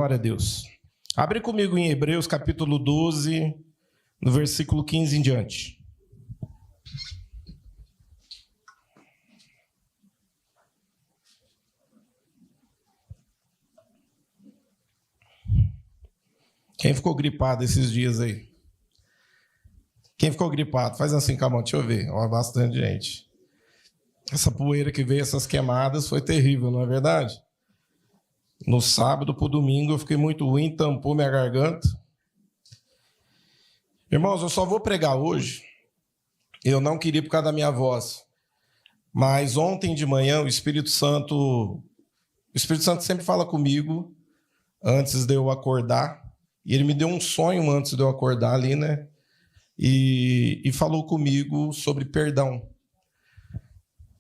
Glória a Deus. Abre comigo em Hebreus capítulo 12, no versículo 15 em diante. Quem ficou gripado esses dias aí? Quem ficou gripado? Faz assim com a mão, deixa eu ver. Ó, bastante gente. Essa poeira que veio, essas queimadas, foi terrível, não é verdade? No sábado para o domingo eu fiquei muito ruim, tampou minha garganta. Irmãos, eu só vou pregar hoje. Eu não queria por causa da minha voz. Mas ontem de manhã o Espírito Santo sempre fala comigo antes de eu acordar. E ele me deu um sonho antes de eu acordar ali, né? E falou comigo sobre perdão.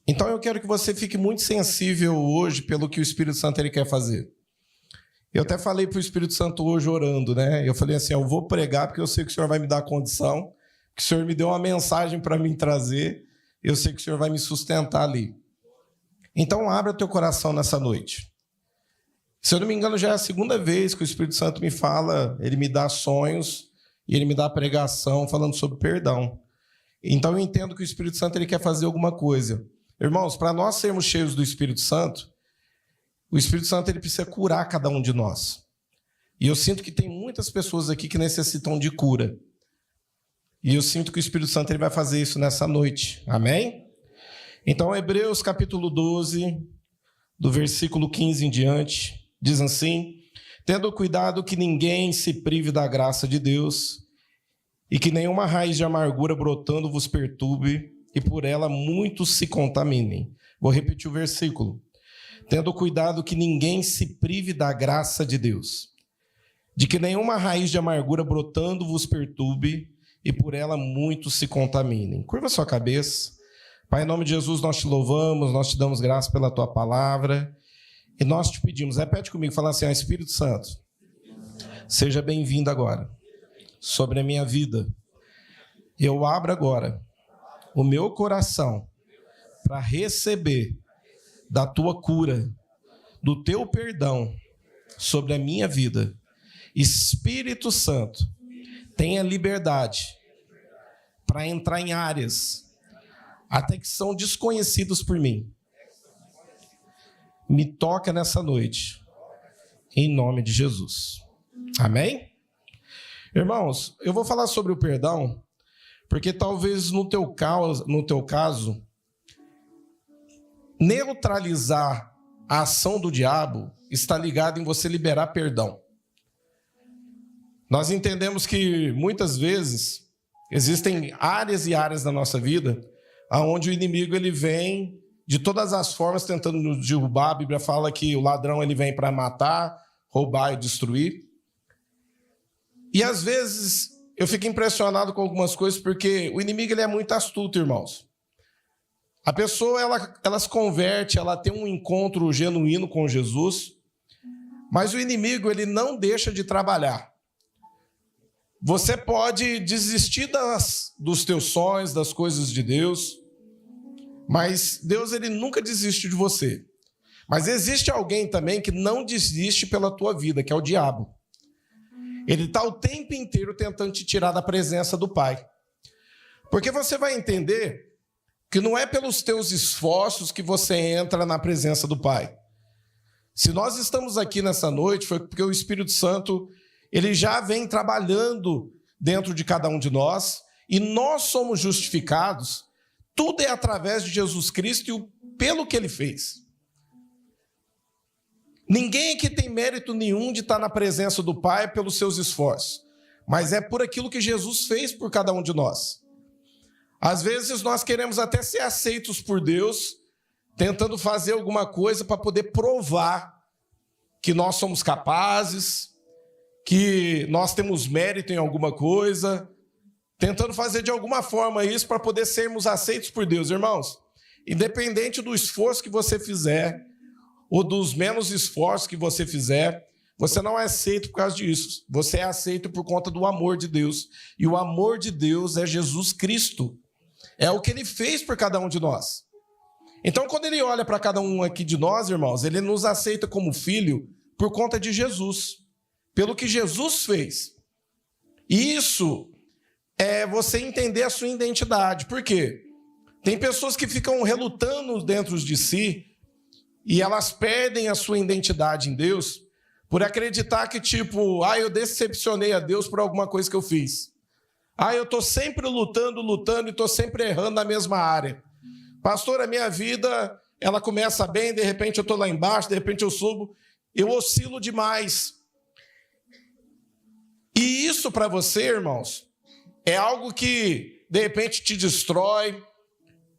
Então eu quero que você fique muito sensível hoje pelo que o Espírito Santo ele quer fazer. Eu até falei para o Espírito Santo hoje orando, né? Eu falei assim, eu vou pregar porque eu sei que o Senhor vai me dar condição, que o Senhor me deu uma mensagem para mim trazer, eu sei que o Senhor vai me sustentar ali. Então abra teu coração nessa noite. Se eu não me engano, já é a segunda vez que o Espírito Santo me fala, ele me dá sonhos e ele me dá pregação falando sobre perdão. Então eu entendo que o Espírito Santo ele quer fazer alguma coisa. Irmãos, para nós sermos cheios do Espírito Santo, o Espírito Santo ele precisa curar cada um de nós. E eu sinto que tem muitas pessoas aqui que necessitam de cura. E eu sinto que o Espírito Santo ele vai fazer isso nessa noite. Amém? Então, Hebreus capítulo 12, do versículo 15 em diante, diz assim: tendo cuidado que ninguém se prive da graça de Deus, e que nenhuma raiz de amargura brotando vos perturbe, e por ela muitos se contaminem. Vou repetir o versículo. Tendo cuidado que ninguém se prive da graça de Deus, de que nenhuma raiz de amargura brotando vos perturbe, e por ela muitos se contaminem. Curva sua cabeça. Pai, em nome de Jesus, nós te louvamos, nós te damos graça pela tua palavra, e nós te pedimos, repete comigo, fala assim, Espírito Santo, seja bem-vindo agora, sobre a minha vida. Eu abro agora o meu coração para receber da tua cura, do teu perdão sobre a minha vida. Espírito Santo, tenha liberdade para entrar em áreas até que são desconhecidas por mim. Me toca nessa noite, em nome de Jesus. Amém? Irmãos, eu vou falar sobre o perdão, porque talvez no teu caso, neutralizar a ação do diabo está ligado em você liberar perdão. Nós entendemos que muitas vezes existem áreas e áreas da nossa vida onde o inimigo ele vem de todas as formas tentando nos derrubar. A Bíblia fala que o ladrão ele vem para matar, roubar e destruir. E às vezes eu fico impressionado com algumas coisas porque o inimigo ele é muito astuto, irmãos. A pessoa ela se converte, ela tem um encontro genuíno com Jesus, mas o inimigo ele não deixa de trabalhar. Você pode desistir dos teus sonhos, das coisas de Deus, mas Deus ele nunca desiste de você. Mas existe alguém também que não desiste pela tua vida, que é o diabo. Ele está o tempo inteiro tentando te tirar da presença do Pai. Porque você vai entender que não é pelos teus esforços que você entra na presença do Pai. Se nós estamos aqui nessa noite, foi porque o Espírito Santo ele já vem trabalhando dentro de cada um de nós, e nós somos justificados, tudo é através de Jesus Cristo e pelo que ele fez. Ninguém aqui tem mérito nenhum de estar na presença do Pai pelos seus esforços, mas é por aquilo que Jesus fez por cada um de nós. Às vezes nós queremos até ser aceitos por Deus, tentando fazer alguma coisa para poder provar que nós somos capazes, que nós temos mérito em alguma coisa, tentando fazer de alguma forma isso para poder sermos aceitos por Deus. Irmãos, independente do esforço que você fizer, ou dos menos esforços que você fizer, você não é aceito por causa disso. Você é aceito por conta do amor de Deus. E o amor de Deus é Jesus Cristo. É o que ele fez por cada um de nós. Então, quando ele olha para cada um aqui de nós, irmãos, ele nos aceita como filho por conta de Jesus. pelo que Jesus fez. E isso é você entender a sua identidade. Por quê? Tem pessoas que ficam relutando dentro de si e elas perdem a sua identidade em Deus por acreditar que, tipo, eu decepcionei a Deus por alguma coisa que eu fiz. Eu estou sempre lutando e estou sempre errando na mesma área. Pastor, a minha vida, ela começa bem, de repente eu estou lá embaixo, de repente eu subo, eu oscilo demais. E isso para você, irmãos, é algo que de repente te destrói,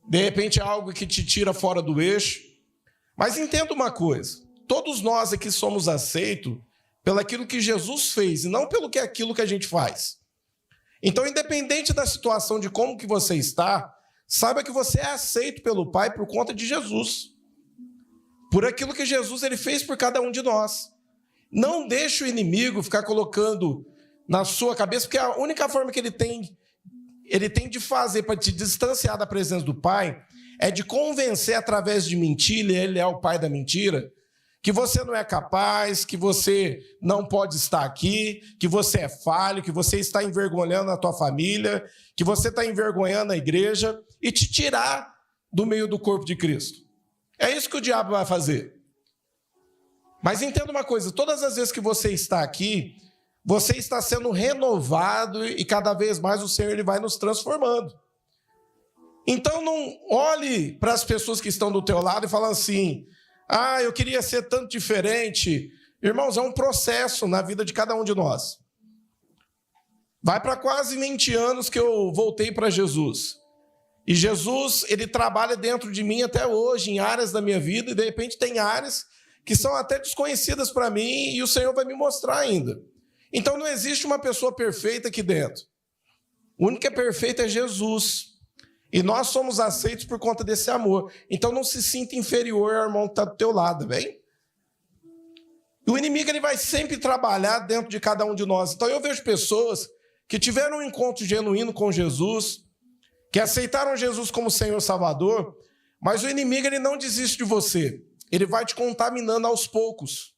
de repente é algo que te tira fora do eixo. Mas entenda uma coisa, todos nós aqui somos aceitos pelaquilo que Jesus fez e não pelo que é aquilo que a gente faz. Então, independente da situação de como que você está, saiba que você é aceito pelo Pai por conta de Jesus. Por aquilo que Jesus ele fez por cada um de nós. Não deixe o inimigo ficar colocando na sua cabeça, porque a única forma que ele tem de fazer para te distanciar da presença do Pai é de convencer através de mentira, ele é o pai da mentira, que você não é capaz, que você não pode estar aqui, que você é falho, que você está envergonhando a tua família, que você está envergonhando a igreja e te tirar do meio do corpo de Cristo. É isso que o diabo vai fazer. Mas entenda uma coisa, todas as vezes que você está aqui, você está sendo renovado e cada vez mais o Senhor ele vai nos transformando. Então não olhe para as pessoas que estão do teu lado e fale assim, eu queria ser tanto diferente. Irmãos, é um processo na vida de cada um de nós. Vai para quase 20 anos que eu voltei para Jesus. E Jesus, ele trabalha dentro de mim até hoje, em áreas da minha vida, e de repente tem áreas que são até desconhecidas para mim, e o Senhor vai me mostrar ainda. Então não existe uma pessoa perfeita aqui dentro. O único que é perfeito é Jesus. E nós somos aceitos por conta desse amor. Então não se sinta inferior ao irmão que está do teu lado, bem? O inimigo ele vai sempre trabalhar dentro de cada um de nós. Então eu vejo pessoas que tiveram um encontro genuíno com Jesus, que aceitaram Jesus como Senhor e Salvador, mas o inimigo ele não desiste de você. Ele vai te contaminando aos poucos.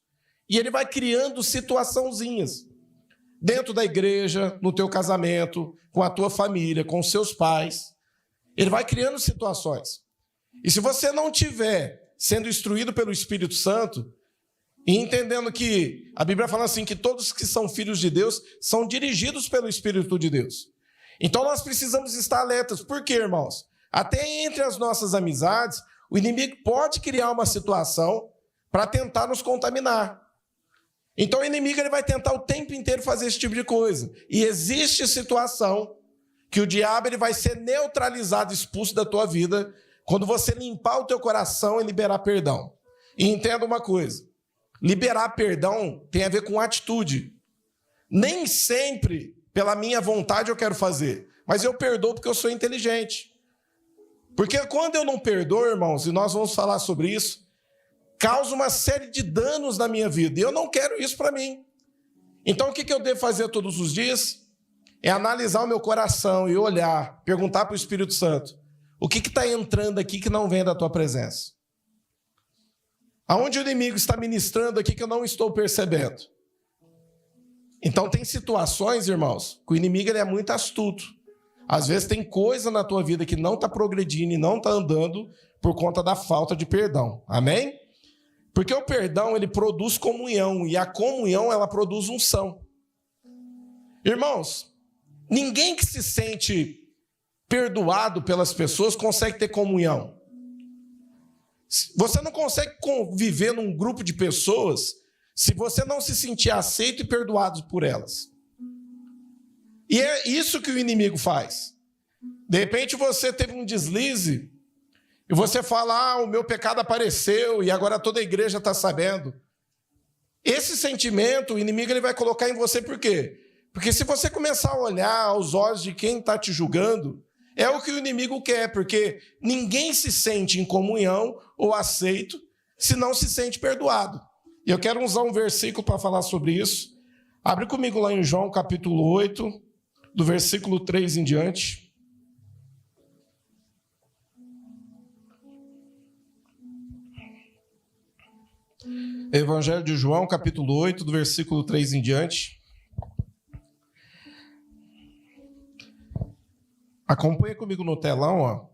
E ele vai criando situaçãozinhas. Dentro da igreja, no teu casamento, com a tua família, com os seus pais. Ele vai criando situações. E se você não estiver sendo instruído pelo Espírito Santo, e entendendo que a Bíblia fala assim, que todos que são filhos de Deus são dirigidos pelo Espírito de Deus. Então nós precisamos estar alertas. Por quê, irmãos? Até entre as nossas amizades, o inimigo pode criar uma situação para tentar nos contaminar. Então o inimigo ele vai tentar o tempo inteiro fazer esse tipo de coisa. E existe situação que o diabo ele vai ser neutralizado, expulso da tua vida, quando você limpar o teu coração e liberar perdão. E entenda uma coisa, liberar perdão tem a ver com atitude. Nem sempre, pela minha vontade, eu quero fazer, mas eu perdoo porque eu sou inteligente. Porque quando eu não perdoo, irmãos, e nós vamos falar sobre isso, causa uma série de danos na minha vida, e eu não quero isso para mim. Então o que eu devo fazer todos os dias? É analisar o meu coração e olhar, perguntar para o Espírito Santo, o que está entrando aqui que não vem da tua presença? Aonde o inimigo está ministrando aqui que eu não estou percebendo? Então tem situações, irmãos, que o inimigo ele é muito astuto. Às vezes tem coisa na tua vida que não está progredindo e não está andando por conta da falta de perdão. Amém? Porque o perdão ele produz comunhão e a comunhão ela produz unção. Irmãos, ninguém que se sente perdoado pelas pessoas consegue ter comunhão. Você não consegue conviver num grupo de pessoas se você não se sentir aceito e perdoado por elas. E é isso que o inimigo faz. De repente você teve um deslize e você fala, o meu pecado apareceu e agora toda a igreja está sabendo. Esse sentimento o inimigo ele vai colocar em você por quê? Porque se você começar a olhar aos olhos de quem está te julgando, é o que o inimigo quer, porque ninguém se sente em comunhão ou aceito se não se sente perdoado. E eu quero usar um versículo para falar sobre isso. Abre comigo lá em João capítulo 8, do versículo 3 em diante. Evangelho de João, capítulo 8, do versículo 3 em diante. Acompanha comigo no telão, ó.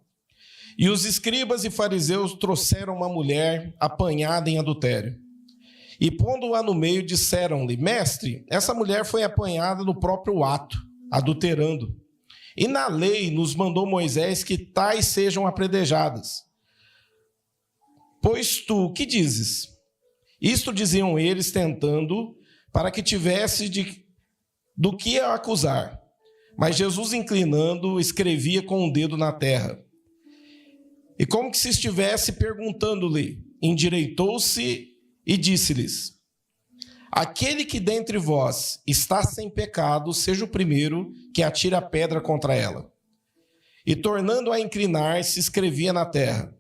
E os escribas e fariseus trouxeram uma mulher apanhada em adultério. E pondo-a no meio, disseram-lhe: Mestre, essa mulher foi apanhada no próprio ato, adulterando. E na lei nos mandou Moisés que tais sejam apedrejadas. Pois tu, que dizes? Isto diziam eles, tentando, para que tivesse do que a acusar. Mas Jesus, inclinando, escrevia com o dedo na terra. E como que se estivesse perguntando-lhe, endireitou-se e disse-lhes: Aquele que dentre vós está sem pecado, seja o primeiro que atire a pedra contra ela. E tornando a inclinar, se escrevia na terra.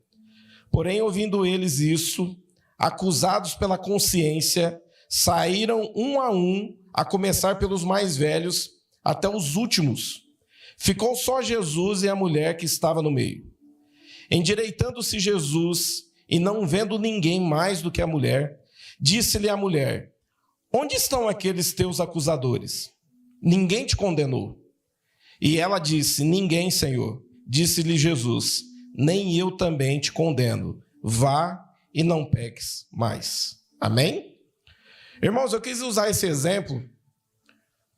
Porém, ouvindo eles isso, acusados pela consciência, saíram um, a começar pelos mais velhos, até os últimos. Ficou só Jesus e a mulher que estava no meio. Endireitando-se Jesus, e não vendo ninguém mais do que a mulher, disse-lhe a mulher: Onde estão aqueles teus acusadores? Ninguém te condenou? E ela disse: Ninguém, Senhor. Disse-lhe Jesus: Nem eu também te condeno. Vá e não peques mais. Amém? Irmãos, eu quis usar esse exemplo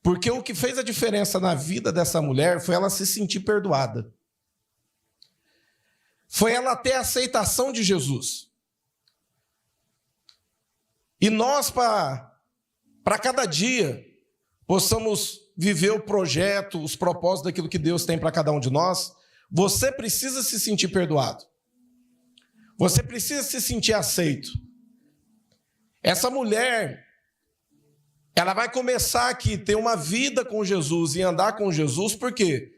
porque o que fez a diferença na vida dessa mulher foi ela se sentir perdoada. Foi ela ter a aceitação de Jesus. E nós, para cada dia, possamos viver o projeto, os propósitos daquilo que Deus tem para cada um de nós, você precisa se sentir perdoado. Você precisa se sentir aceito. Essa mulher, ela vai começar aqui a ter uma vida com Jesus e andar com Jesus, por quê?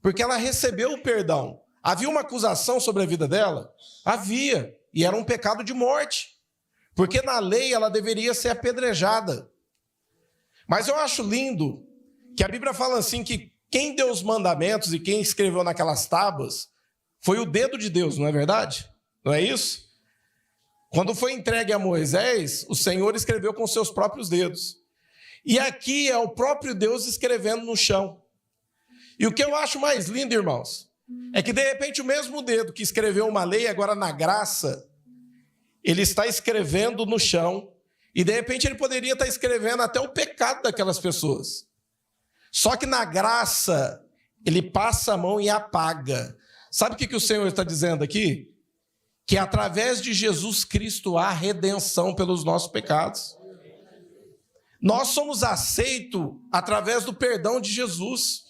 Porque ela recebeu o perdão. Havia uma acusação sobre a vida dela? Havia, e era um pecado de morte. Porque na lei ela deveria ser apedrejada. Mas eu acho lindo que a Bíblia fala assim que quem deu os mandamentos e quem escreveu naquelas tábuas foi o dedo de Deus, não é verdade? Não é isso? Quando foi entregue a Moisés, o Senhor escreveu com seus próprios dedos. E aqui é o próprio Deus escrevendo no chão. E o que eu acho mais lindo, irmãos, é que de repente o mesmo dedo que escreveu uma lei, agora na graça, ele está escrevendo no chão, e de repente ele poderia estar escrevendo até o pecado daquelas pessoas. Só que na graça, ele passa a mão e apaga. Sabe o que o Senhor está dizendo aqui? Que através de Jesus Cristo há redenção pelos nossos pecados. Nós somos aceitos através do perdão de Jesus.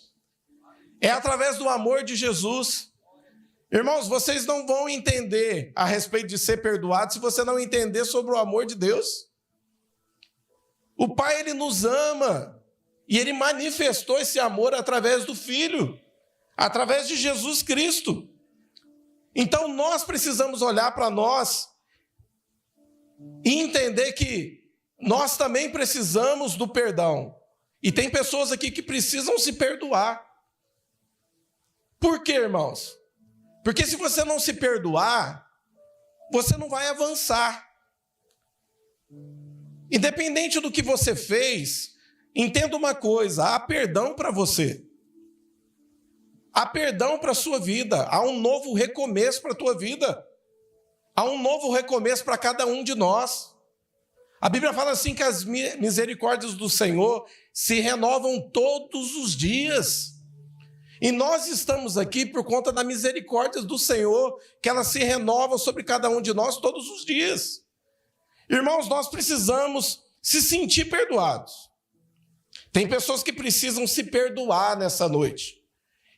É através do amor de Jesus. Irmãos, vocês não vão entender a respeito de ser perdoado se você não entender sobre o amor de Deus. O Pai, Ele nos ama. E Ele manifestou esse amor através do Filho. Através de Jesus Cristo. Então nós precisamos olhar para nós e entender que nós também precisamos do perdão. E tem pessoas aqui que precisam se perdoar. Por quê, irmãos? Porque se você não se perdoar, você não vai avançar. Independente do que você fez, entenda uma coisa: há perdão para você. Há perdão para a sua vida. Há um novo recomeço para a tua vida. Há um novo recomeço para cada um de nós. A Bíblia fala assim que as misericórdias do Senhor se renovam todos os dias. E nós estamos aqui por conta da misericórdia do Senhor, que ela se renova sobre cada um de nós todos os dias. Irmãos, nós precisamos se sentir perdoados. Tem pessoas que precisam se perdoar nessa noite.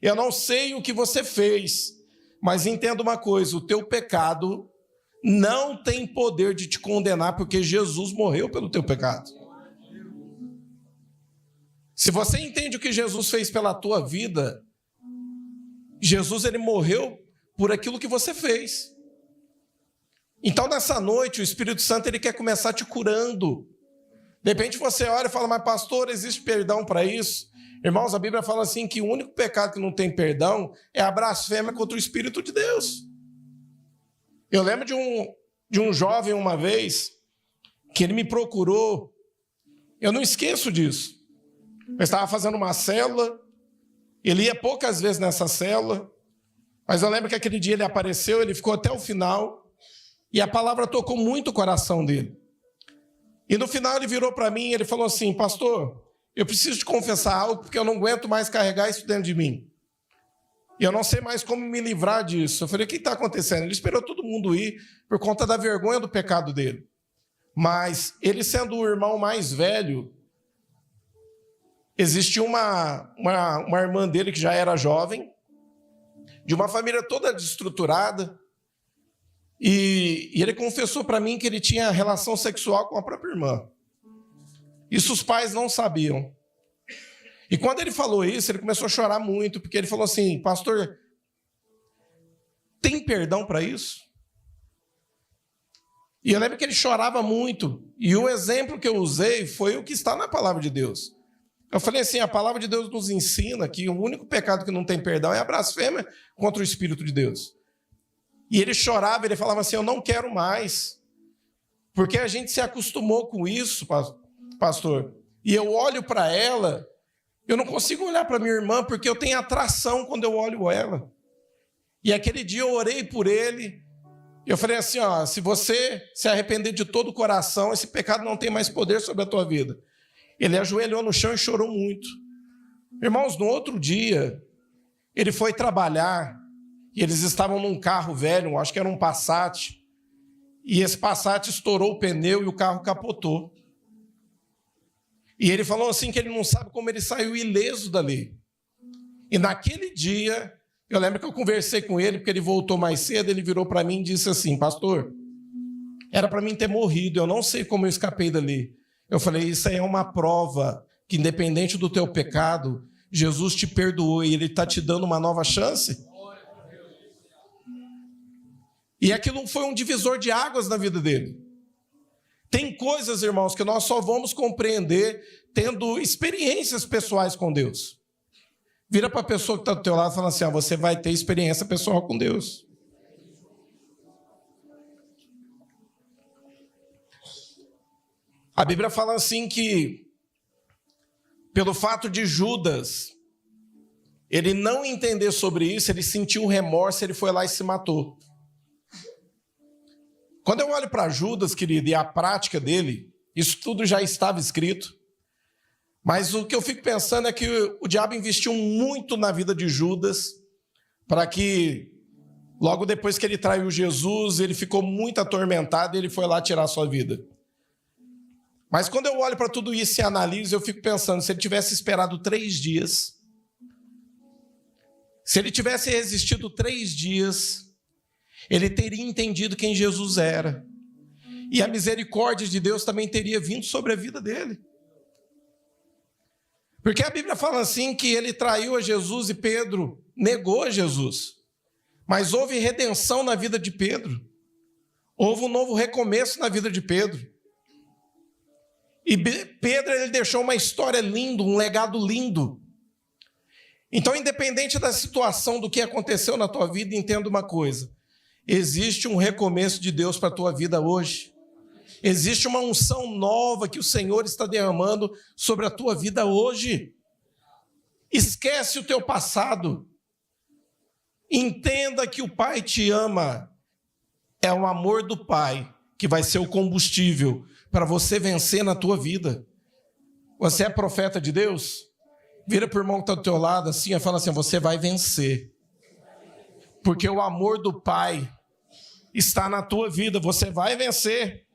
Eu não sei o que você fez, mas entenda uma coisa: o teu pecado não tem poder de te condenar, porque Jesus morreu pelo teu pecado. Se você entende o que Jesus fez pela tua vida, Jesus, ele morreu por aquilo que você fez. Então, nessa noite, o Espírito Santo, ele quer começar te curando. De repente você olha e fala: mas pastor, existe perdão para isso? Irmãos, a Bíblia fala assim que o único pecado que não tem perdão é a blasfêmia contra o Espírito de Deus. Eu lembro de um jovem uma vez, que ele me procurou. Eu não esqueço disso. Eu estava fazendo uma célula, ele ia poucas vezes nessa célula, mas eu lembro que aquele dia ele apareceu, ele ficou até o final, e a palavra tocou muito o coração dele. E no final ele virou para mim e ele falou assim: pastor, eu preciso te confessar algo, porque eu não aguento mais carregar isso dentro de mim. E eu não sei mais como me livrar disso. Eu falei: o que está acontecendo? Ele esperou todo mundo ir por conta da vergonha do pecado dele. Mas ele sendo o irmão mais velho, existia uma irmã dele que já era jovem, de uma família toda desestruturada, e ele confessou para mim que ele tinha relação sexual com a própria irmã. Isso os pais não sabiam. E quando ele falou isso, ele começou a chorar muito, porque ele falou assim: pastor, tem perdão para isso? E eu lembro que ele chorava muito, e o exemplo que eu usei foi o que está na palavra de Deus. Eu falei assim: a palavra de Deus nos ensina que o único pecado que não tem perdão é a blasfêmia contra o Espírito de Deus. E ele chorava, ele falava assim: eu não quero mais, porque a gente se acostumou com isso, pastor. E eu olho para ela, eu não consigo olhar para minha irmã, porque eu tenho atração quando eu olho ela. E aquele dia eu orei por ele, eu falei assim: ó, se você se arrepender de todo o coração, esse pecado não tem mais poder sobre a tua vida. Ele ajoelhou no chão e chorou muito. Irmãos, no outro dia, ele foi trabalhar, e eles estavam num carro velho, acho que era um Passat, e esse Passat estourou o pneu e o carro capotou. E ele falou assim que ele não sabe como ele saiu ileso dali. E naquele dia, eu lembro que eu conversei com ele, porque ele voltou mais cedo, ele virou para mim e disse assim: pastor, era para mim ter morrido, eu não sei como eu escapei dali. Eu falei: isso aí é uma prova que, independente do teu pecado, Jesus te perdoou e ele está te dando uma nova chance. E aquilo foi um divisor de águas na vida dele. Tem coisas, irmãos, que nós só vamos compreender tendo experiências pessoais com Deus. Vira para a pessoa que está do teu lado e fala assim: você vai ter experiência pessoal com Deus. A Bíblia fala assim que, pelo fato de Judas, ele não entender sobre isso, ele sentiu remorso, ele foi lá e se matou. Quando eu olho para Judas, querido, e a prática dele, isso tudo já estava escrito. Mas o que eu fico pensando é que o diabo investiu muito na vida de Judas, para que, logo depois que ele traiu Jesus, ele ficou muito atormentado e ele foi lá tirar a sua vida. Mas quando eu olho para tudo isso e analiso, eu fico pensando: se ele tivesse esperado 3 dias, se ele tivesse resistido 3 dias, ele teria entendido quem Jesus era. E a misericórdia de Deus também teria vindo sobre a vida dele. Porque a Bíblia fala assim que ele traiu a Jesus e Pedro negou a Jesus. Mas houve redenção na vida de Pedro. Houve um novo recomeço na vida de Pedro. E Pedro, ele deixou uma história linda, um legado lindo. Então, independente da situação, do que aconteceu na tua vida, entenda uma coisa: existe um recomeço de Deus para a tua vida hoje. Existe uma unção nova que o Senhor está derramando sobre a tua vida hoje. Esquece o teu passado. Entenda que o Pai te ama. É o amor do Pai que vai ser o combustível para você vencer na tua vida. Você é profeta de Deus? Vira para o irmão que está do teu lado assim e fala assim: você vai vencer. Porque o amor do Pai está na tua vida, você vai vencer.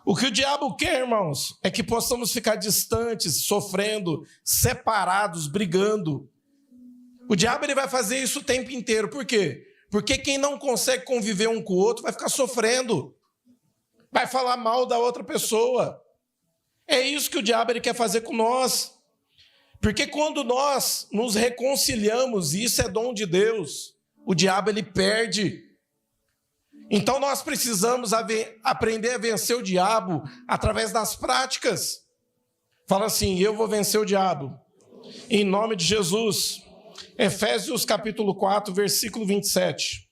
O que o diabo quer, irmãos, é que possamos ficar distantes, sofrendo, separados, brigando. O diabo, ele vai fazer isso o tempo inteiro. Por quê? Porque quem não consegue conviver um com o outro vai ficar sofrendo. Vai falar mal da outra pessoa. É isso que o diabo, ele quer fazer com nós. Porque quando nós nos reconciliamos, e isso é dom de Deus, o diabo, ele perde. Então nós precisamos aprender a vencer o diabo através das práticas. Fala assim: eu vou vencer o diabo em nome de Jesus. Efésios capítulo 4, versículo 27.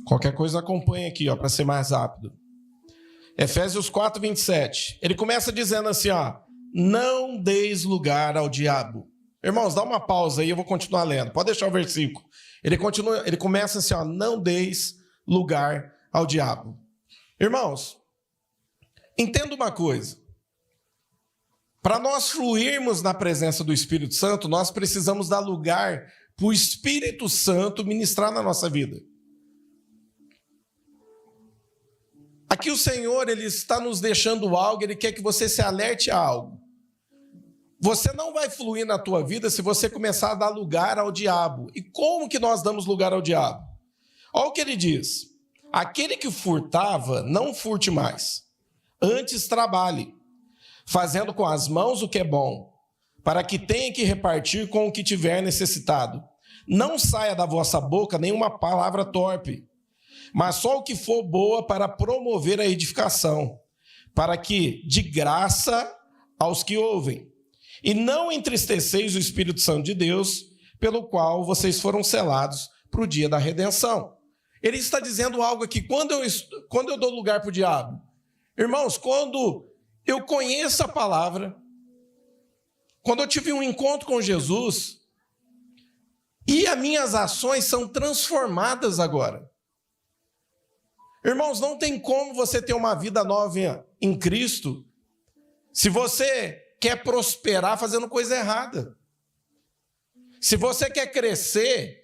Qualquer coisa acompanha aqui, para ser mais rápido. Efésios 4, 27. Ele começa dizendo assim, não deis lugar ao diabo. Irmãos, dá uma pausa aí, eu vou continuar lendo. Pode deixar o versículo. Ele começa assim, não deis lugar ao diabo. Irmãos, entenda uma coisa. Para nós fluirmos na presença do Espírito Santo, nós precisamos dar lugar para o Espírito Santo ministrar na nossa vida. Aqui o Senhor, Ele está nos deixando algo, Ele quer que você se alerte a algo. Você não vai fluir na tua vida se você começar a dar lugar ao diabo. E como que nós damos lugar ao diabo? Olha o que ele diz. Aquele que furtava, não furte mais. Antes trabalhe, fazendo com as mãos o que é bom, para que tenha que repartir com o que tiver necessitado. Não saia da vossa boca nenhuma palavra torpe, mas só o que for boa para promover a edificação, para que de graça aos que ouvem. E não entristeceis o Espírito Santo de Deus, pelo qual vocês foram selados para o dia da redenção. Ele está dizendo algo aqui, quando eu dou lugar para o diabo? Irmãos, quando eu conheço a palavra, quando eu tive um encontro com Jesus, e as minhas ações são transformadas agora. Irmãos, não tem como você ter uma vida nova em Cristo se você quer prosperar fazendo coisa errada. Se você quer crescer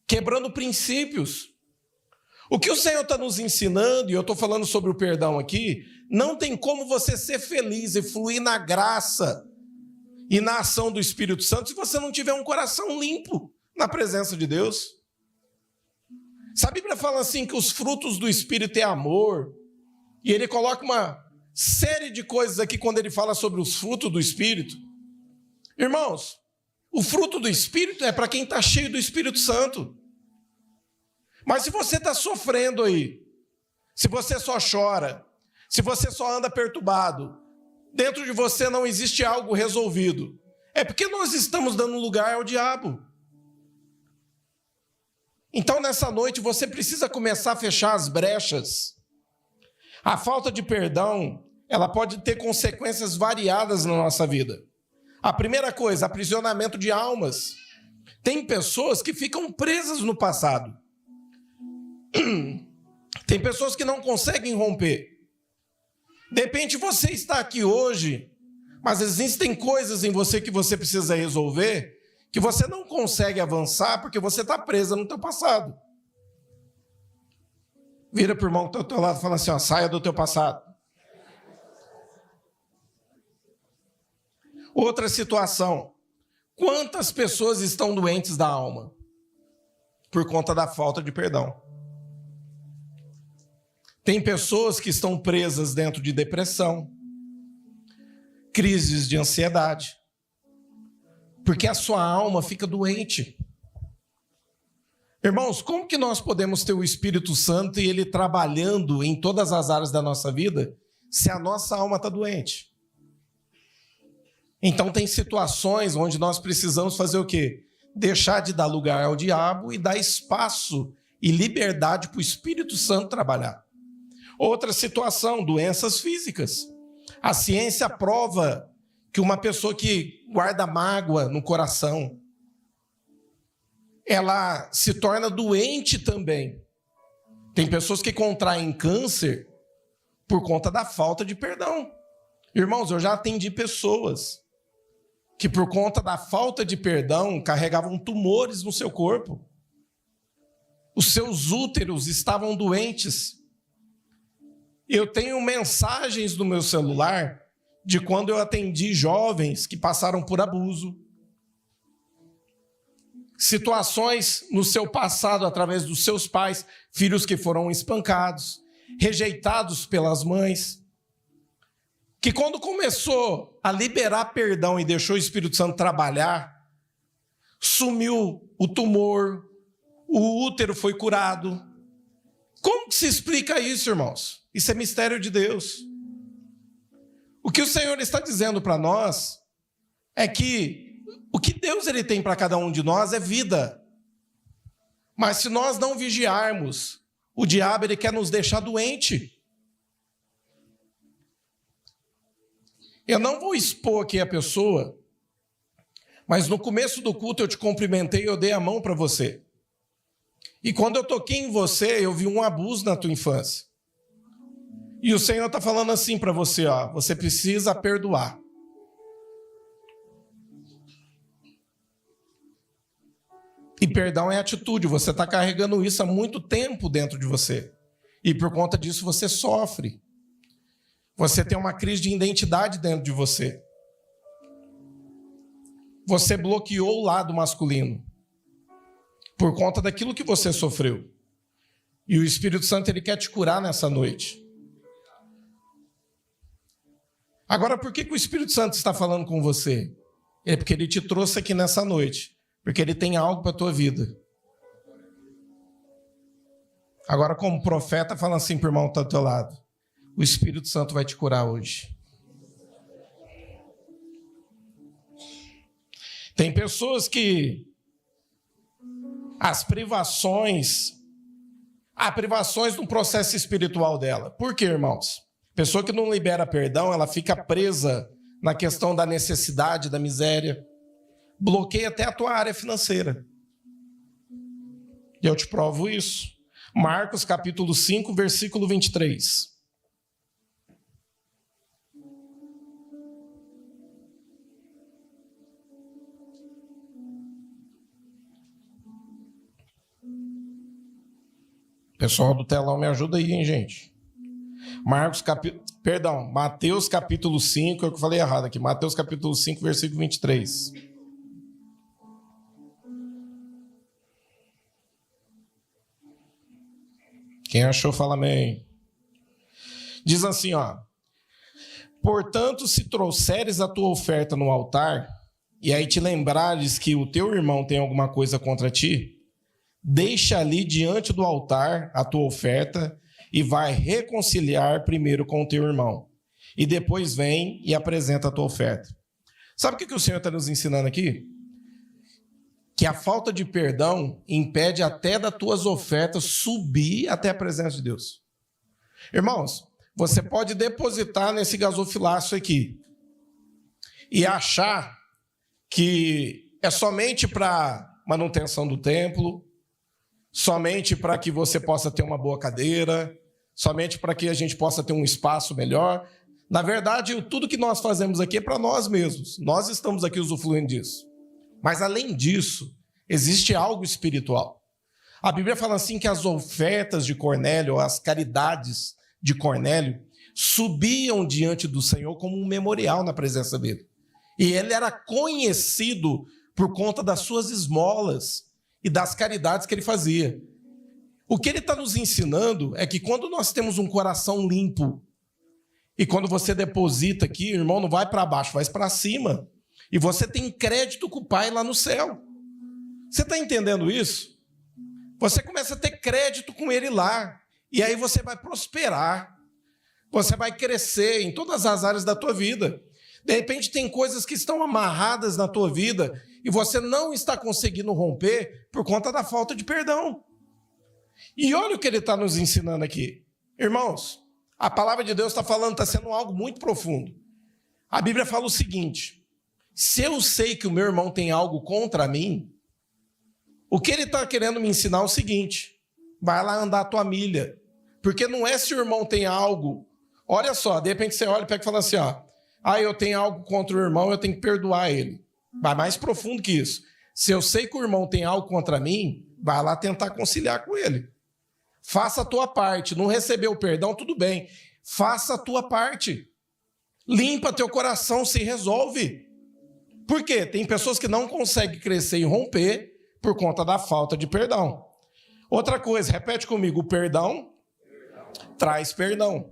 quebrando princípios. O que o Senhor está nos ensinando, e eu estou falando sobre o perdão aqui, não tem como você ser feliz e fluir na graça e na ação do Espírito Santo se você não tiver um coração limpo na presença de Deus. A Bíblia fala assim que os frutos do Espírito é amor, e ele coloca uma série de coisas aqui quando ele fala sobre os frutos do Espírito. Irmãos, o fruto do Espírito é para quem está cheio do Espírito Santo. Mas se você está sofrendo aí, se você só chora, se você só anda perturbado, dentro de você não existe algo resolvido, é porque nós estamos dando lugar ao diabo. Então nessa noite você precisa começar a fechar as brechas. A falta de perdão, ela pode ter consequências variadas na nossa vida. A primeira coisa, aprisionamento de almas. Tem pessoas que ficam presas no passado. Tem pessoas que não conseguem romper. De repente você está aqui hoje, mas existem coisas em você que você precisa resolver, que você não consegue avançar porque você está presa no teu passado. Vira para o irmão que está ao teu lado e fala assim, saia do teu passado. Outra situação. Quantas pessoas estão doentes da alma? Por conta da falta de perdão. Tem pessoas que estão presas dentro de depressão, crises de ansiedade, porque a sua alma fica doente. Irmãos, como que nós podemos ter o Espírito Santo e ele trabalhando em todas as áreas da nossa vida se a nossa alma está doente? Então tem situações onde nós precisamos fazer o quê? Deixar de dar lugar ao diabo e dar espaço e liberdade para o Espírito Santo trabalhar. Outra situação, doenças físicas. A ciência prova que uma pessoa que guarda mágoa no coração, ela se torna doente também. Tem pessoas que contraem câncer por conta da falta de perdão. Irmãos, eu já atendi pessoas que por conta da falta de perdão carregavam tumores no seu corpo. Os seus úteros estavam doentes. Eu tenho mensagens no meu celular de quando eu atendi jovens que passaram por abuso. Situações no seu passado através dos seus pais, filhos que foram espancados, rejeitados pelas mães. Que quando começou a liberar perdão e deixou o Espírito Santo trabalhar, sumiu o tumor, o útero foi curado. Como que se explica isso, irmãos? Isso é mistério de Deus. O que o Senhor está dizendo para nós é que o que Deus ele tem para cada um de nós é vida. Mas se nós não vigiarmos, o diabo ele quer nos deixar doente. Eu não vou expor aqui a pessoa, mas no começo do culto eu te cumprimentei e eu dei a mão para você. E quando eu toquei em você, eu vi um abuso na tua infância. E o Senhor está falando assim para você, ó, você precisa perdoar. E perdão é atitude, você está carregando isso há muito tempo dentro de você. E por conta disso você sofre. Você tem uma crise de identidade dentro de você. Você bloqueou o lado masculino por conta daquilo que você sofreu. E o Espírito Santo ele quer te curar nessa noite. Agora, por que o Espírito Santo está falando com você? É porque ele te trouxe aqui nessa noite. Porque ele tem algo para a tua vida. Agora, como profeta, fala assim para o irmão que está do teu lado. O Espírito Santo vai te curar hoje. Tem pessoas que as privações, há privações no processo espiritual dela. Por quê, irmãos? Pessoa que não libera perdão, ela fica presa na questão da necessidade, da miséria. Bloqueia até a tua área financeira. E eu te provo isso. Marcos capítulo 5, versículo 23. Pessoal do telão, me ajuda aí, hein, gente? Mateus capítulo 5, é o que eu falei errado aqui. Mateus capítulo 5, versículo 23. Quem achou, fala amém. Diz assim, ó. Portanto, se trouxeres a tua oferta no altar, e aí te lembrares que o teu irmão tem alguma coisa contra ti, deixa ali diante do altar a tua oferta e vai reconciliar primeiro com o teu irmão. E depois vem e apresenta a tua oferta. Sabe o que o Senhor está nos ensinando aqui? Que a falta de perdão impede até das tuas ofertas subir até a presença de Deus. Irmãos, você pode depositar nesse gasofilaço aqui e achar que é somente para manutenção do templo, somente para que você possa ter uma boa cadeira, somente para que a gente possa ter um espaço melhor. Na verdade, tudo que nós fazemos aqui é para nós mesmos. Nós estamos aqui usufruindo disso. Mas, além disso, existe algo espiritual. A Bíblia fala assim que as ofertas de Cornélio, as caridades de Cornélio, subiam diante do Senhor como um memorial na presença dele. E ele era conhecido por conta das suas esmolas e das caridades que ele fazia. O que ele está nos ensinando é que quando nós temos um coração limpo, e quando você deposita aqui, irmão, não vai para baixo, vai para cima. E você tem crédito com o Pai lá no céu. Você está entendendo isso? Você começa a ter crédito com Ele lá. E aí você vai prosperar. Você vai crescer em todas as áreas da tua vida. De repente tem coisas que estão amarradas na tua vida e você não está conseguindo romper por conta da falta de perdão. E olha o que ele está nos ensinando aqui. Irmãos, a palavra de Deus está falando, está sendo algo muito profundo. A Bíblia fala o seguinte: se eu sei que o meu irmão tem algo contra mim, o que ele está querendo me ensinar é o seguinte: vai lá andar a tua milha. Porque não é se o irmão tem algo. Olha só, de repente você olha e pega e fala assim, ó, eu tenho algo contra o irmão, eu tenho que perdoar ele. Vai mais profundo que isso. Se eu sei que o irmão tem algo contra mim, vai lá tentar conciliar com ele. Faça a tua parte. Não recebeu o perdão, tudo bem. Faça a tua parte. Limpa teu coração, se resolve. Por quê? Tem pessoas que não conseguem crescer e romper por conta da falta de perdão. Outra coisa, repete comigo, o perdão traz perdão.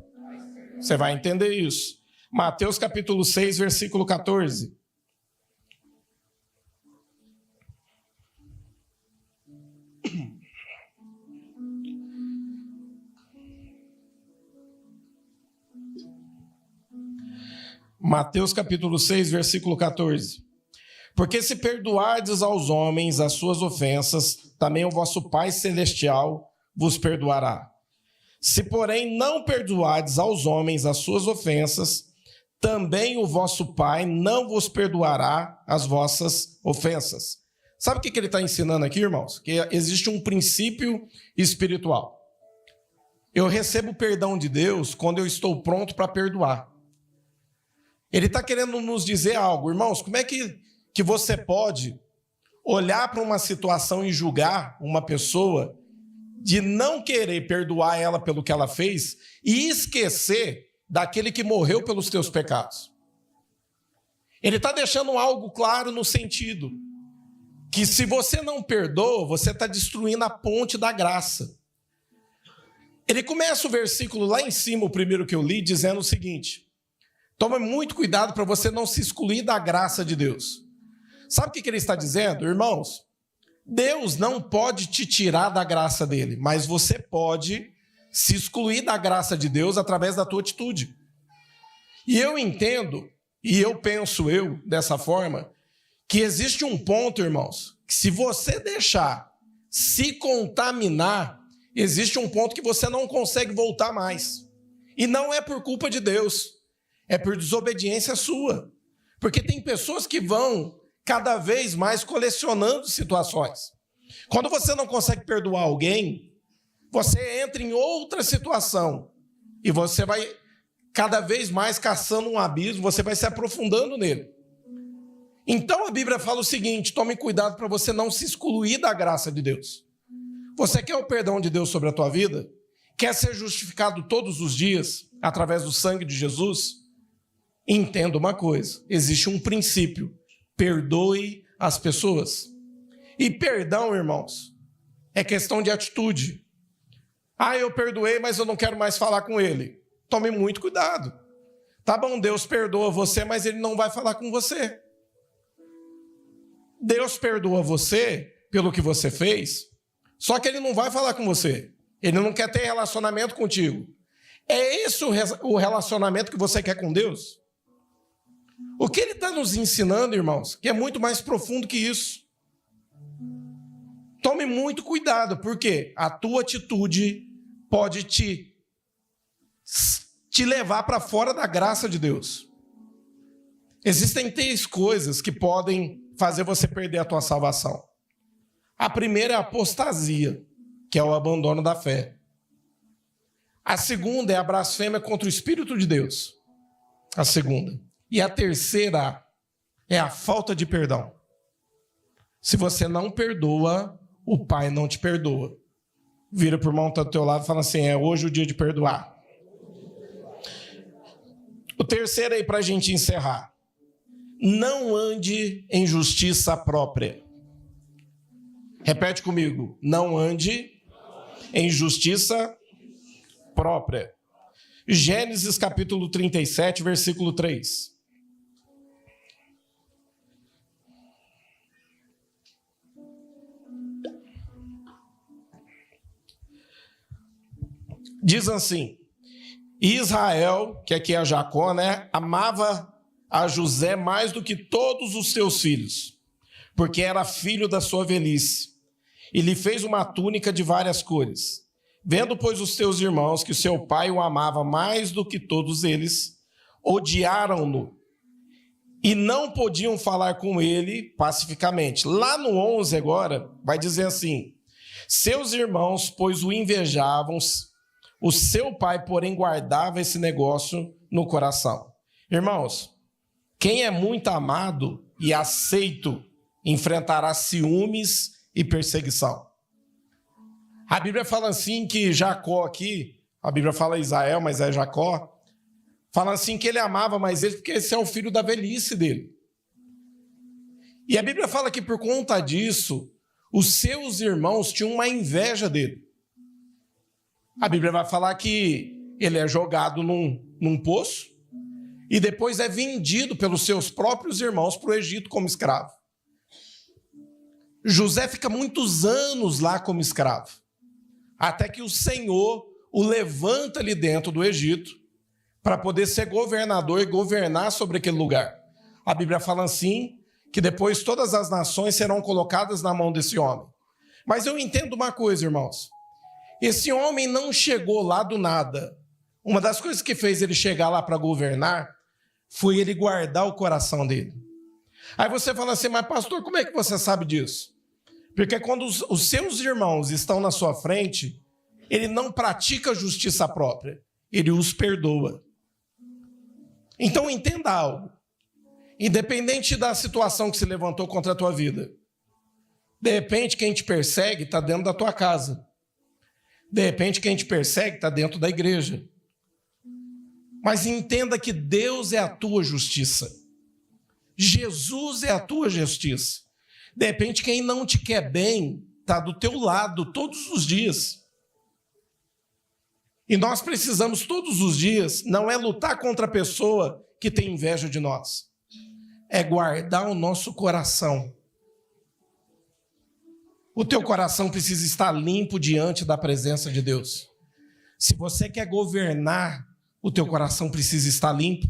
Você vai entender isso. Mateus capítulo 6, versículo 14. Mateus capítulo 6, versículo 14. Porque se perdoardes aos homens as suas ofensas, também o vosso Pai Celestial vos perdoará. Se, porém, não perdoardes aos homens as suas ofensas, também o vosso Pai não vos perdoará as vossas ofensas. Sabe o que ele está ensinando aqui, irmãos? Que existe um princípio espiritual. Eu recebo o perdão de Deus quando eu estou pronto para perdoar. Ele está querendo nos dizer algo. Irmãos, como é que você pode olhar para uma situação e julgar uma pessoa de não querer perdoar ela pelo que ela fez e esquecer daquele que morreu pelos teus pecados? Ele está deixando algo claro no sentido que se você não perdoa, você está destruindo a ponte da graça. Ele começa o versículo lá em cima, o primeiro que eu li, dizendo o seguinte: tome muito cuidado para você não se excluir da graça de Deus. Sabe o que ele está dizendo, irmãos? Deus não pode te tirar da graça dele, mas você pode se excluir da graça de Deus através da tua atitude. E eu entendo, e eu penso dessa forma, que existe um ponto, irmãos, que se você deixar se contaminar, existe um ponto que você não consegue voltar mais. E não é por culpa de Deus, é por desobediência sua. Porque tem pessoas que vão cada vez mais colecionando situações. Quando você não consegue perdoar alguém, você entra em outra situação e você vai cada vez mais caçando um abismo, você vai se aprofundando nele. Então a Bíblia fala o seguinte: tome cuidado para você não se excluir da graça de Deus. Você quer o perdão de Deus sobre a tua vida? Quer ser justificado todos os dias através do sangue de Jesus? Entenda uma coisa: existe um princípio: perdoe as pessoas. E perdão, irmãos, é questão de atitude. Eu perdoei, mas eu não quero mais falar com ele. Tome muito cuidado. Tá bom, Deus perdoa você, mas ele não vai falar com você. Deus perdoa você pelo que você fez, só que ele não vai falar com você. Ele não quer ter relacionamento contigo. É esse o relacionamento que você quer com Deus? O que ele está nos ensinando, irmãos, que é muito mais profundo que isso. Tome muito cuidado, porque a tua atitude pode te levar para fora da graça de Deus. Existem 3 coisas que podem fazer você perder a tua salvação. A primeira é a apostasia, que é o abandono da fé. A segunda é a blasfêmia contra o Espírito de Deus. A segunda. E a terceira é a falta de perdão. Se você não perdoa, o Pai não te perdoa. Vira para o irmão que está do teu lado e fala assim: é hoje o dia de perdoar. O terceiro aí para a gente encerrar: não ande em justiça própria. Repete comigo: não ande em justiça própria. Gênesis capítulo 37, versículo 3. Diz assim: Israel, que aqui é Jacó, amava a José mais do que todos os seus filhos, porque era filho da sua velhice, e lhe fez uma túnica de várias cores. Vendo, pois, os seus irmãos que o seu pai o amava mais do que todos eles, odiaram-no e não podiam falar com ele pacificamente. Lá no 11 agora, vai dizer assim: seus irmãos, pois, o invejavam, o seu pai, porém, guardava esse negócio no coração. Irmãos, quem é muito amado e aceito enfrentará ciúmes e perseguição. A Bíblia fala assim que Jacó aqui, a Bíblia fala Israel, mas é Jacó, fala assim que ele amava mais ele porque esse é o filho da velhice dele. E a Bíblia fala que por conta disso, os seus irmãos tinham uma inveja dele. A Bíblia vai falar que ele é jogado num poço e depois é vendido pelos seus próprios irmãos para o Egito como escravo. José fica muitos anos lá como escravo, até que o Senhor o levanta ali dentro do Egito para poder ser governador e governar sobre aquele lugar. A Bíblia fala assim, que depois todas as nações serão colocadas na mão desse homem. Mas eu entendo uma coisa, irmãos. Esse homem não chegou lá do nada. Uma das coisas que fez ele chegar lá para governar foi ele guardar o coração dele. Aí você fala assim, mas pastor, como é que você sabe disso? Porque quando os seus irmãos estão na sua frente, ele não pratica justiça própria, ele os perdoa. Então entenda algo. Independente da situação que se levantou contra a tua vida, de repente quem te persegue está dentro da tua casa. De repente quem te persegue está dentro da igreja. Mas entenda que Deus é a tua justiça. Jesus é a tua justiça. De repente quem não te quer bem está do teu lado todos os dias. E nós precisamos todos os dias, não é lutar contra a pessoa que tem inveja de nós. É guardar o nosso coração. O teu coração precisa estar limpo diante da presença de Deus. Se você quer governar, o teu coração precisa estar limpo.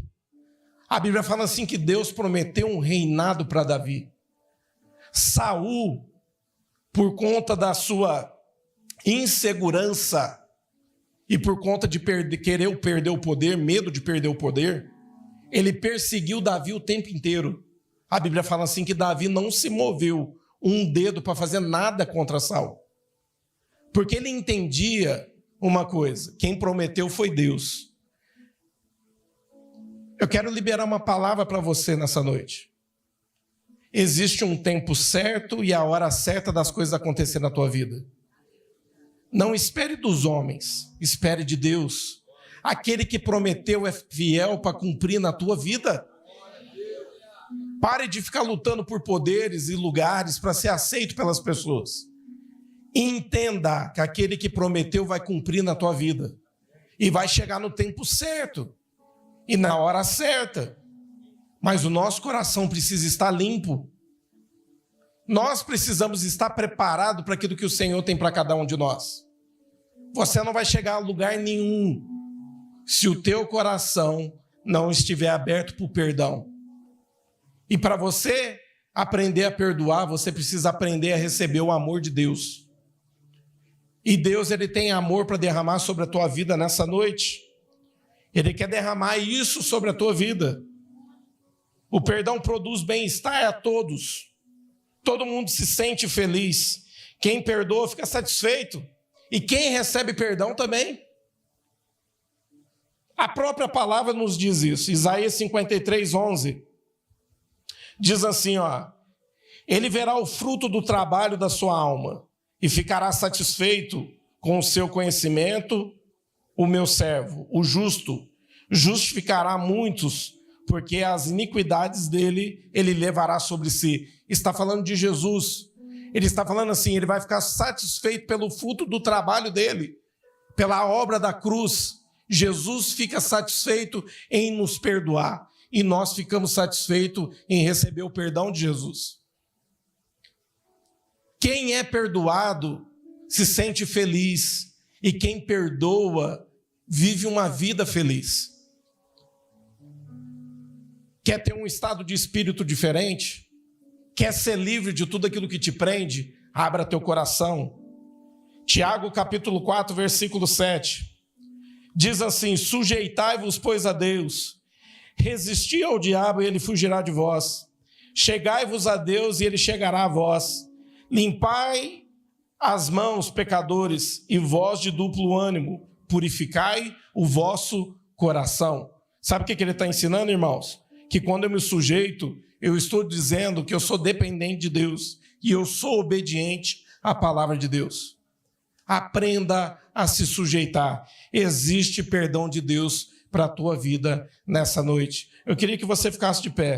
A Bíblia fala assim que Deus prometeu um reinado para Davi. Saul, por conta da sua insegurança e por conta de querer perder o poder, medo de perder o poder, ele perseguiu Davi o tempo inteiro. A Bíblia fala assim que Davi não se moveu um dedo para fazer nada contra Saul. Porque ele entendia uma coisa, quem prometeu foi Deus. Eu quero liberar uma palavra para você nessa noite. Existe um tempo certo e a hora certa das coisas acontecerem na tua vida. Não espere dos homens, espere de Deus. Aquele que prometeu é fiel para cumprir na tua vida. Pare de ficar lutando por poderes e lugares para ser aceito pelas pessoas. Entenda que aquele que prometeu vai cumprir na tua vida. E vai chegar no tempo certo. E na hora certa. Mas o nosso coração precisa estar limpo. Nós precisamos estar preparados para aquilo que o Senhor tem para cada um de nós. Você não vai chegar a lugar nenhum se o teu coração não estiver aberto para o perdão. E para você aprender a perdoar, você precisa aprender a receber o amor de Deus. E Deus, ele tem amor para derramar sobre a tua vida nessa noite. Ele quer derramar isso sobre a tua vida. O perdão produz bem-estar a todos. Todo mundo se sente feliz. Quem perdoa fica satisfeito. E quem recebe perdão também. A própria palavra nos diz isso. Isaías 53:11. Diz assim, ó. Ele verá o fruto do trabalho da sua alma e ficará satisfeito com o seu conhecimento. O meu servo, o justo, justificará muitos, porque as iniquidades dele, ele levará sobre si. Está falando de Jesus. Ele está falando assim, ele vai ficar satisfeito pelo fruto do trabalho dele, pela obra da cruz. Jesus fica satisfeito em nos perdoar, e nós ficamos satisfeitos em receber o perdão de Jesus. Quem é perdoado se sente feliz, e quem perdoa vive uma vida feliz. Quer ter um estado de espírito diferente? Quer ser livre de tudo aquilo que te prende? Abra teu coração. Tiago capítulo 4, versículo 7. Diz assim, sujeitai-vos, pois, a Deus. Resisti ao diabo e ele fugirá de vós. Chegai-vos a Deus e ele chegará a vós. Limpai as mãos, pecadores, e vós de duplo ânimo, purificai o vosso coração. Sabe o que ele está ensinando, irmãos? Que quando eu me sujeito, eu estou dizendo que eu sou dependente de Deus e eu sou obediente à palavra de Deus. Aprenda a se sujeitar. Existe perdão de Deus para a tua vida nessa noite. Eu queria que você ficasse de pé.